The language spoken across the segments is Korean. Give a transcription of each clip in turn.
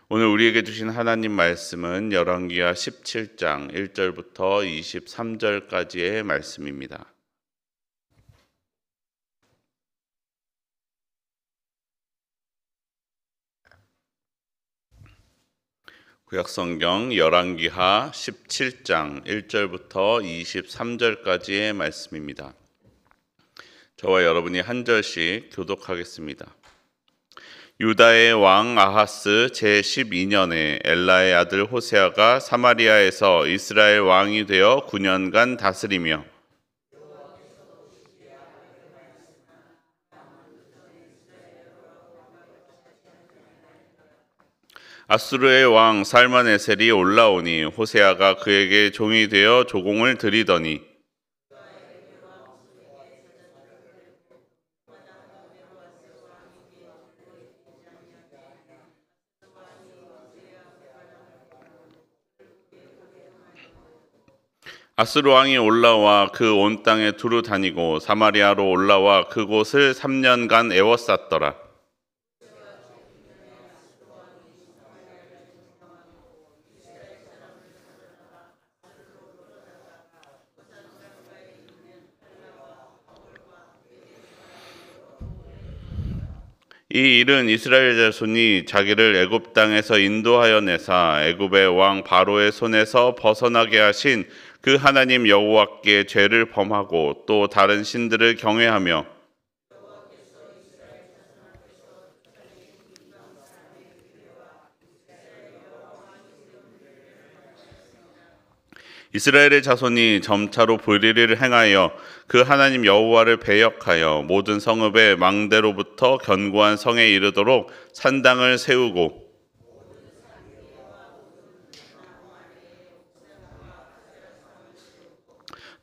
오늘 우리에게 주신 하나님 말씀은 열왕기하 17장 1절부터 23절까지의 말씀입니다. 구약성경 열왕기하 17장 1절부터 23절까지의 말씀입니다. 저와 여러분이 한 절씩 교독하겠습니다. 유다의 왕 아하스 제12년에 엘라의 아들 호세아가 사마리아에서 이스라엘 왕이 되어 9년간 다스리며 아수르의 왕 살만에셀이 올라오니 호세아가 그에게 종이 되어 조공을 드리더니 아수르 왕이 올라와 그 온 땅에 두루 다니고 사마리아로 올라와 그곳을 3년간 에워쌌더라. 이 일은 이스라엘 자손이 자기를 애굽 땅에서 인도하여 내사 애굽의 왕 바로의 손에서 벗어나게 하신 그 하나님 여호와께 죄를 범하고 또 다른 신들을 경외하며 이스라엘의 자손이 점차로 불의를 행하여 그 하나님 여호와를 배역하여 모든 성읍의 망대로부터 견고한 성에 이르도록 산당을 세우고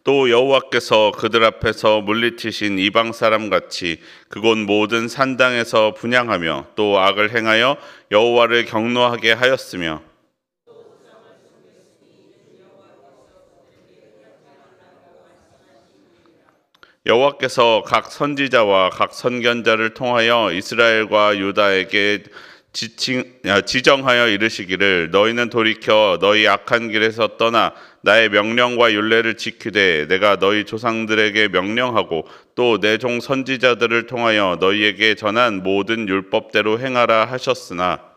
또 여호와께서 그들 앞에서 물리치신 이방 사람 같이 그곳 모든 산당에서 분향하며 또 악을 행하여 여호와를 경노하게 하였으며 여호와께서 각 선지자와 각 선견자를 통하여 이스라엘과 유다에게 지정하여 이르시기를 너희는 돌이켜 너희 악한 길에서 떠나 나의 명령과 율례를 지키되 내가 너희 조상들에게 명령하고 또 내 종 선지자들을 통하여 너희에게 전한 모든 율법대로 행하라 하셨으나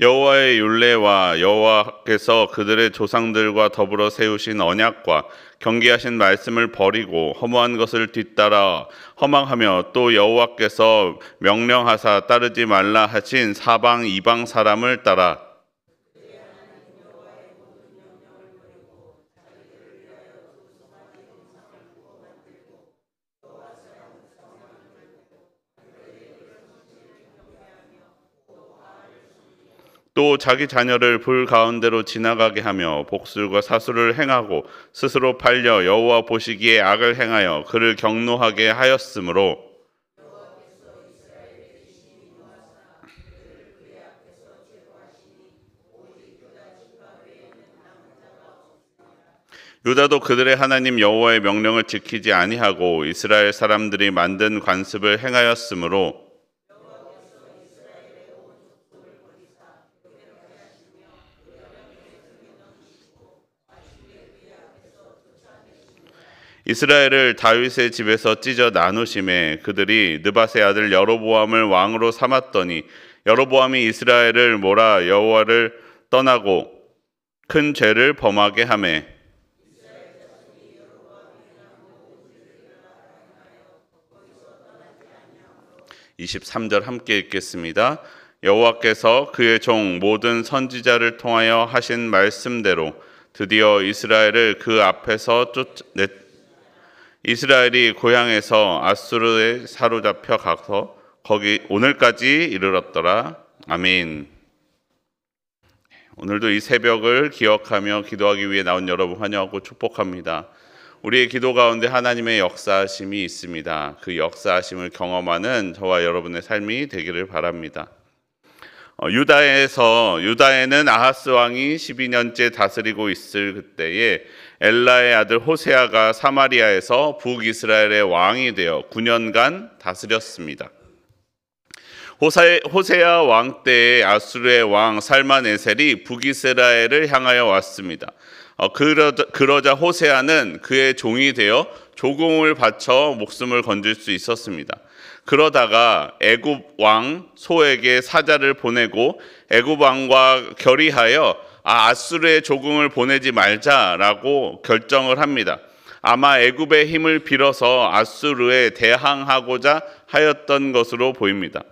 여호와의 율례와 여호와께서 그들의 조상들과 더불어 세우신 언약과 경계하신 말씀을 버리고 허무한 것을 뒤따라 허망하며 또 여호와께서 명령하사 따르지 말라 하신 사방 이방 사람을 따라 또 자기 자녀를 불 가운데로 지나가게 하며 복술과 사술을 행하고 스스로 팔려 여호와 보시기에 악을 행하여 그를 경노하게 하였으므로 유다도 그들의 하나님 여호와의 명령을 지키지 아니하고 이스라엘 사람들이 만든 관습을 행하였으므로 이스라엘을 다윗의 집에서 찢어 나누심에 그들이 느밧의 아들 여로보암을 왕으로 삼았더니 여로보암이 이스라엘을 몰아 여호와를 떠나고 큰 죄를 범하게 하매 23절 함께 읽겠습니다. 여호와께서 그의 종 모든 선지자를 통하여 하신 말씀대로 드디어 이스라엘을 그 앞에서 이스라엘이 고향에서 아수르에 사로잡혀 가서 거기 오늘까지 이르렀더라. 아멘. 오늘도 이 새벽을 기억하며 기도하기 위해 나온 여러분 환영하고 축복합니다. 우리의 기도 가운데 하나님의 역사하심이 있습니다. 그 역사하심을 경험하는 저와 여러분의 삶이 되기를 바랍니다. 유다에는 아하스 왕이 12년째 다스리고 있을 그때에 엘라의 아들 호세아가 사마리아에서 북이스라엘의 왕이 되어 9년간 다스렸습니다. 호세아 왕 때에 아수르의 왕 살마네셀이 북이스라엘을 향하여 왔습니다. 그러자 호세아는 그의 종이 되어 조공을 바쳐 목숨을 건질 수 있었습니다. 그러다가 애굽 왕 소에게 사자를 보내고 애굽 왕과 결의하여 아수르의 조공을 보내지 말자라고 결정을 합니다. 아마 애굽의 힘을 빌어서 아수르에 대항하고자 하였던 것으로 보입니다.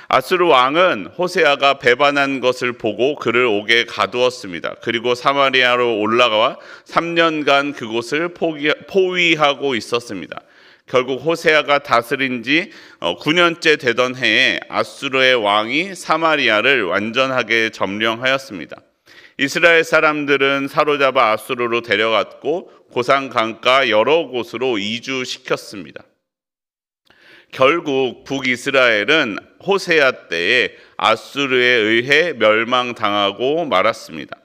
아수르 왕은 호세아가 배반한 것을 보고 그를 옥에 가두었습니다. 그리고 사마리아로 올라가 3년간 그곳을 포위하고 있었습니다. 결국 호세아가 다스린 지 9년째 되던 해에 아수르의 왕이 사마리아를 완전하게 점령하였습니다. 이스라엘 사람들은 사로잡아 아수르로 데려갔고 고산 강가 여러 곳으로 이주시켰습니다. 결국 북이스라엘은 호세아 때에 아수르에 의해 멸망당하고 말았습니다.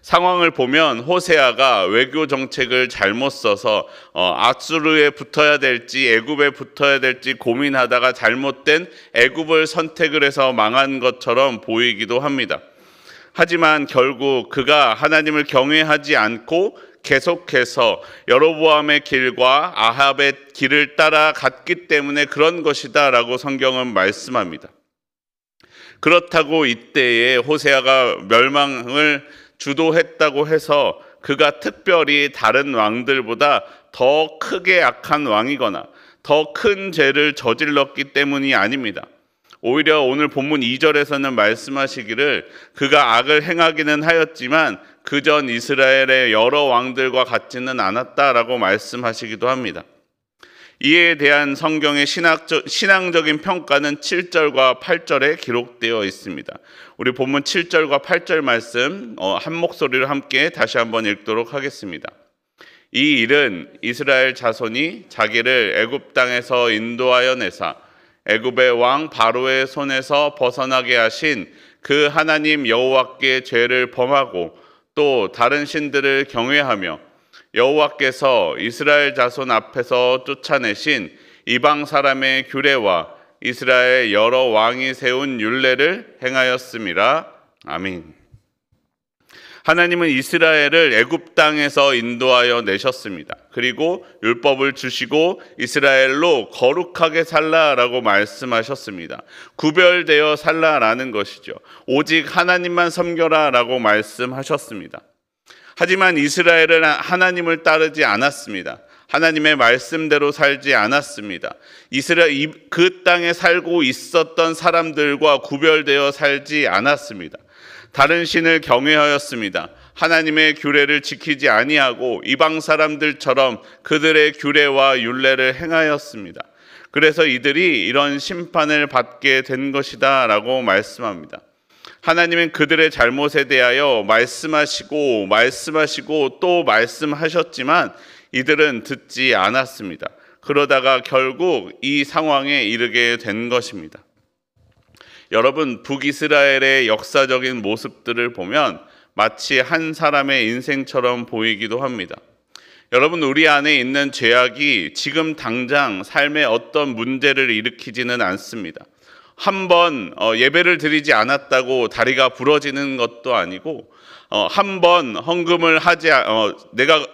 상황을 보면 호세아가 외교 정책을 잘못 써서 아수르에 붙어야 될지 애굽에 붙어야 될지 고민하다가 잘못된 애굽을 선택을 해서 망한 것처럼 보이기도 합니다. 하지만 결국 그가 하나님을 경외하지 않고 계속해서 여로보암의 길과 아합의 길을 따라갔기 때문에 그런 것이다 라고 성경은 말씀합니다. 그렇다고 이때에 호세아가 멸망을 주도했다고 해서 그가 특별히 다른 왕들보다 더 크게 악한 왕이거나 더 큰 죄를 저질렀기 때문이 아닙니다. 오히려 오늘 본문 2절에서는 말씀하시기를 그가 악을 행하기는 하였지만 그전 이스라엘의 여러 왕들과 같지는 않았다라고 말씀하시기도 합니다. 이에 대한 성경의 신앙적인 평가는 7절과 8절에 기록되어 있습니다. 우리 본문 7절과 8절 말씀 한 목소리로 함께 다시 한번 읽도록 하겠습니다. 이 일은 이스라엘 자손이 자기를 애굽 땅에서 인도하여 내사 애굽의 왕 바로의 손에서 벗어나게 하신 그 하나님 여호와께 죄를 범하고 또 다른 신들을 경외하며 여호와께서 이스라엘 자손 앞에서 쫓아내신 이방 사람의 규례와 이스라엘 여러 왕이 세운 율례를 행하였음이라. 아멘. 하나님은 이스라엘을 애굽 땅에서 인도하여 내셨습니다. 그리고 율법을 주시고 이스라엘로 거룩하게 살라라고 말씀하셨습니다. 구별되어 살라라는 것이죠. 오직 하나님만 섬겨라라고 말씀하셨습니다. 하지만 이스라엘은 하나님을 따르지 않았습니다. 하나님의 말씀대로 살지 않았습니다. 그 땅에 살고 있었던 사람들과 구별되어 살지 않았습니다. 다른 신을 경외하였습니다. 하나님의 규례를 지키지 아니하고 이방 사람들처럼 그들의 규례와 율례를 행하였습니다. 그래서 이들이 이런 심판을 받게 된 것이다 라고 말씀합니다. 하나님은 그들의 잘못에 대하여 말씀하시고 또 말씀하셨지만 이들은 듣지 않았습니다. 그러다가 결국 이 상황에 이르게 된 것입니다. 여러분, 북이스라엘의 역사적인 모습들을 보면 마치 한 사람의 인생처럼 보이기도 합니다. 여러분, 우리 안에 있는 죄악이 지금 당장 삶에 어떤 문제를 일으키지는 않습니다. 한번 예배를 드리지 않았다고 다리가 부러지는 것도 아니고 한번 헌금을 내가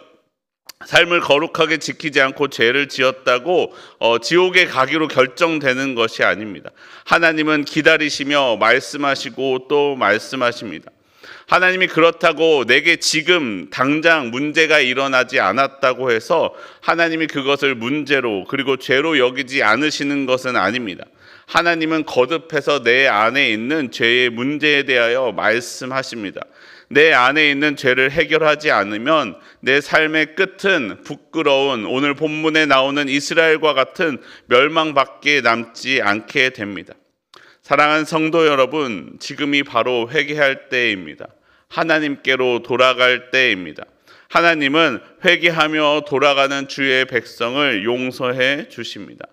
삶을 거룩하게 지키지 않고 죄를 지었다고 지옥에 가기로 결정되는 것이 아닙니다. 하나님은 기다리시며 말씀하시고 또 말씀하십니다. 하나님이 그렇다고 내게 지금 당장 문제가 일어나지 않았다고 해서 하나님이 그것을 문제로 그리고 죄로 여기지 않으시는 것은 아닙니다. 하나님은 거듭해서 내 안에 있는 죄의 문제에 대하여 말씀하십니다. 내 안에 있는 죄를 해결하지 않으면 내 삶의 끝은 부끄러운 오늘 본문에 나오는 이스라엘과 같은 멸망밖에 남지 않게 됩니다. 사랑하는 성도 여러분, 지금이 바로 회개할 때입니다. 하나님께로 돌아갈 때입니다. 하나님은 회개하며 돌아가는 주의 백성을 용서해 주십니다.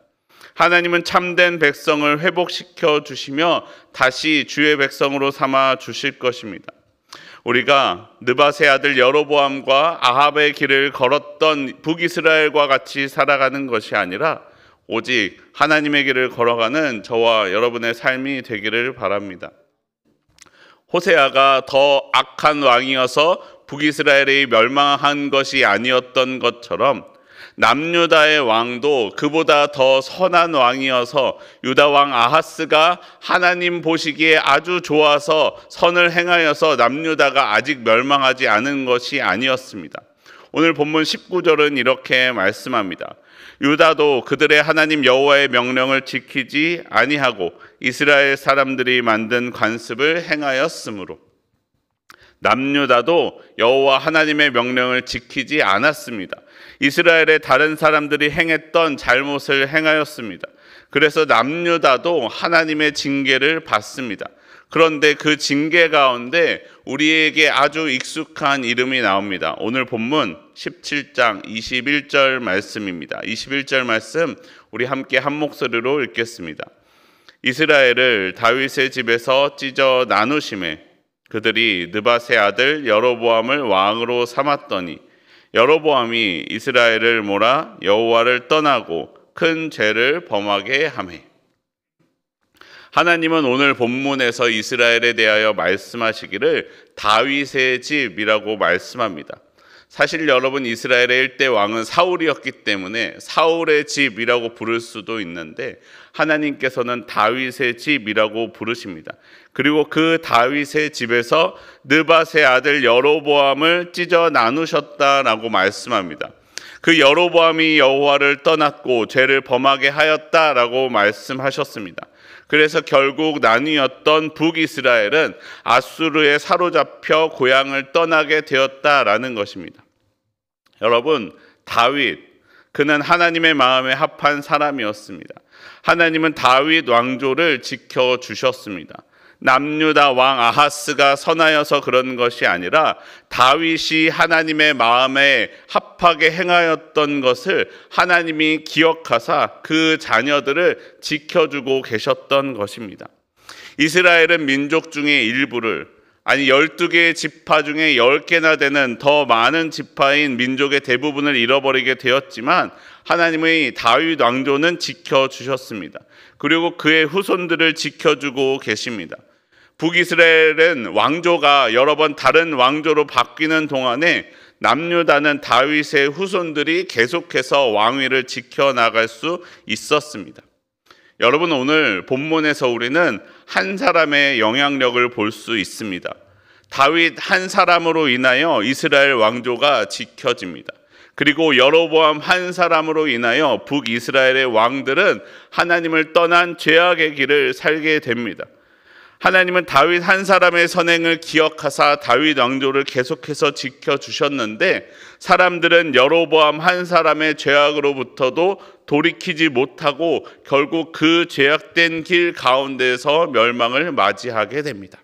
하나님은 참된 백성을 회복시켜 주시며 다시 주의 백성으로 삼아 주실 것입니다. 우리가 느밧의 아들 여로보암과 아합의 길을 걸었던 북이스라엘과 같이 살아가는 것이 아니라 오직 하나님의 길을 걸어가는 저와 여러분의 삶이 되기를 바랍니다. 호세아가 더 악한 왕이어서 북이스라엘이 멸망한 것이 아니었던 것처럼 남유다의 왕도 그보다 더 선한 왕이어서 유다 왕 아하스가 하나님 보시기에 아주 좋아서 선을 행하여서 남유다가 아직 멸망하지 않은 것이 아니었습니다. 오늘 본문 19절은 이렇게 말씀합니다. 유다도 그들의 하나님 여호와의 명령을 지키지 아니하고 이스라엘 사람들이 만든 관습을 행하였으므로. 남유다도 여호와 하나님의 명령을 지키지 않았습니다. 이스라엘의 다른 사람들이 행했던 잘못을 행하였습니다. 그래서 남유다도 하나님의 징계를 받습니다. 그런데 그 징계 가운데 우리에게 아주 익숙한 이름이 나옵니다. 오늘 본문 17장 21절 말씀입니다. 21절 말씀 우리 함께 한 목소리로 읽겠습니다. 이스라엘을 다윗의 집에서 찢어 나누심에 그들이 느밧의 아들 여로보암을 왕으로 삼았더니 여로보암이 이스라엘을 몰아 여호와를 떠나고 큰 죄를 범하게 하매. 하나님은 오늘 본문에서 이스라엘에 대하여 말씀하시기를 다윗의 집이라고 말씀합니다. 사실 여러분, 이스라엘의 1대 왕은 사울이었기 때문에 사울의 집이라고 부를 수도 있는데 하나님께서는 다윗의 집이라고 부르십니다. 그리고 그 다윗의 집에서 느밧의 아들 여로보암을 찢어 나누셨다라고 말씀합니다. 그 여로보암이 여호와를 떠났고 죄를 범하게 하였다라고 말씀하셨습니다. 그래서 결국 나뉘었던 북이스라엘은 아수르에 사로잡혀 고향을 떠나게 되었다라는 것입니다. 여러분, 다윗, 그는 하나님의 마음에 합한 사람이었습니다. 하나님은 다윗 왕조를 지켜주셨습니다. 남유다 왕 아하스가 선하여서 그런 것이 아니라 다윗이 하나님의 마음에 합하게 행하였던 것을 하나님이 기억하사 그 자녀들을 지켜주고 계셨던 것입니다. 이스라엘은 민족 중의 일부를, 아니 12개의 지파 중에 10개나 되는 더 많은 지파인 민족의 대부분을 잃어버리게 되었지만 하나님의 다윗 왕조는 지켜주셨습니다. 그리고 그의 후손들을 지켜주고 계십니다. 북이스라엘은 왕조가 여러 번 다른 왕조로 바뀌는 동안에 남유다는 다윗의 후손들이 계속해서 왕위를 지켜나갈 수 있었습니다. 여러분, 오늘 본문에서 우리는 한 사람의 영향력을 볼 수 있습니다. 다윗 한 사람으로 인하여 이스라엘 왕조가 지켜집니다. 그리고 여로보암 한 사람으로 인하여 북이스라엘의 왕들은 하나님을 떠난 죄악의 길을 살게 됩니다. 하나님은 다윗 한 사람의 선행을 기억하사 다윗 왕조를 계속해서 지켜주셨는데 사람들은 여로보암 한 사람의 죄악으로부터도 돌이키지 못하고 결국 그 죄악된 길 가운데서 멸망을 맞이하게 됩니다.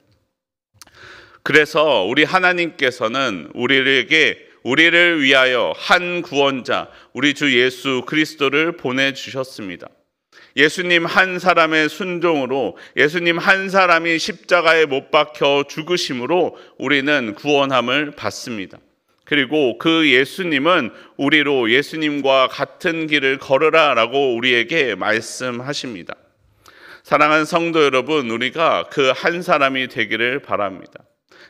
그래서 우리 하나님께서는 우리를 위하여 한 구원자, 우리 주 예수 그리스도를 보내주셨습니다. 예수님 한 사람의 순종으로, 예수님 한 사람이 십자가에 못 박혀 죽으심으로 우리는 구원함을 받습니다. 그리고 그 예수님은 우리로 예수님과 같은 길을 걸으라 라고 우리에게 말씀하십니다. 사랑하는 성도 여러분, 우리가 그 한 사람이 되기를 바랍니다.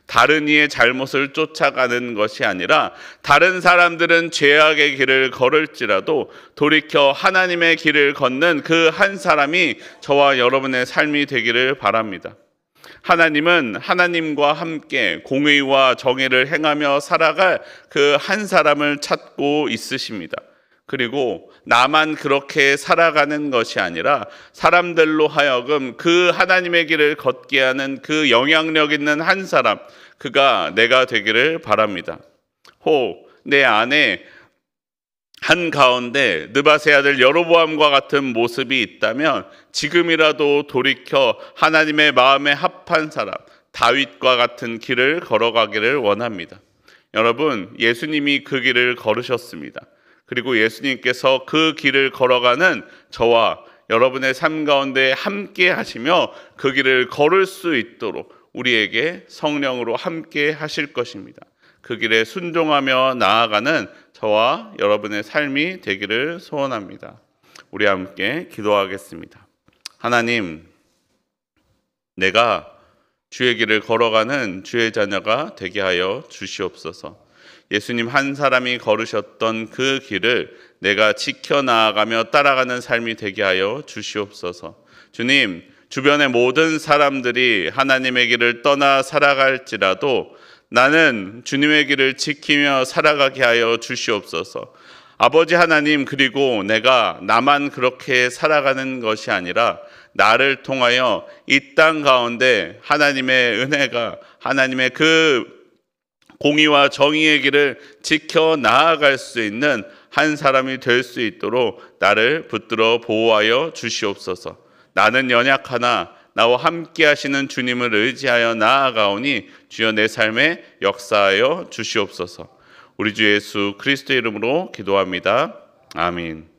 다른 이의 잘못을 쫓아가는 것이 아니라 다른 사람들은 죄악의 길을 걸을지라도 돌이켜 하나님의 길을 걷는 그 한 사람이 저와 여러분의 삶이 되기를 바랍니다. 하나님은 하나님과 함께 공의와 정의를 행하며 살아갈 그 한 사람을 찾고 있으십니다. 그리고 나만 그렇게 살아가는 것이 아니라 사람들로 하여금 그 하나님의 길을 걷게 하는 그 영향력 있는 한 사람, 그가 내가 되기를 바랍니다. 내 안에 한가운데 느밧의 아들 여로보암과 같은 모습이 있다면 지금이라도 돌이켜 하나님의 마음에 합한 사람, 다윗과 같은 길을 걸어가기를 원합니다. 여러분, 예수님이 그 길을 걸으셨습니다. 그리고 예수님께서 그 길을 걸어가는 저와 여러분의 삶 가운데 함께 하시며 그 길을 걸을 수 있도록 우리에게 성령으로 함께 하실 것입니다. 그 길에 순종하며 나아가는 저와 여러분의 삶이 되기를 소원합니다. 우리 함께 기도하겠습니다. 하나님, 내가 주의 길을 걸어가는 주의 자녀가 되게 하여 주시옵소서. 예수님 한 사람이 걸으셨던 그 길을 내가 지켜나가며 따라가는 삶이 되게 하여 주시옵소서. 주님, 주변의 모든 사람들이 하나님의 길을 떠나 살아갈지라도 나는 주님의 길을 지키며 살아가게 하여 주시옵소서. 아버지 하나님, 그리고 내가 나만 그렇게 살아가는 것이 아니라 나를 통하여 이 땅 가운데 하나님의 은혜가, 하나님의 그 공의와 정의의 길을 지켜 나아갈 수 있는 한 사람이 될 수 있도록 나를 붙들어 보호하여 주시옵소서. 나는 연약하나 나와 함께 하시는 주님을 의지하여 나아가오니 주여 내 삶에 역사하여 주시옵소서. 우리 주 예수 그리스도의 이름으로 기도합니다. 아멘.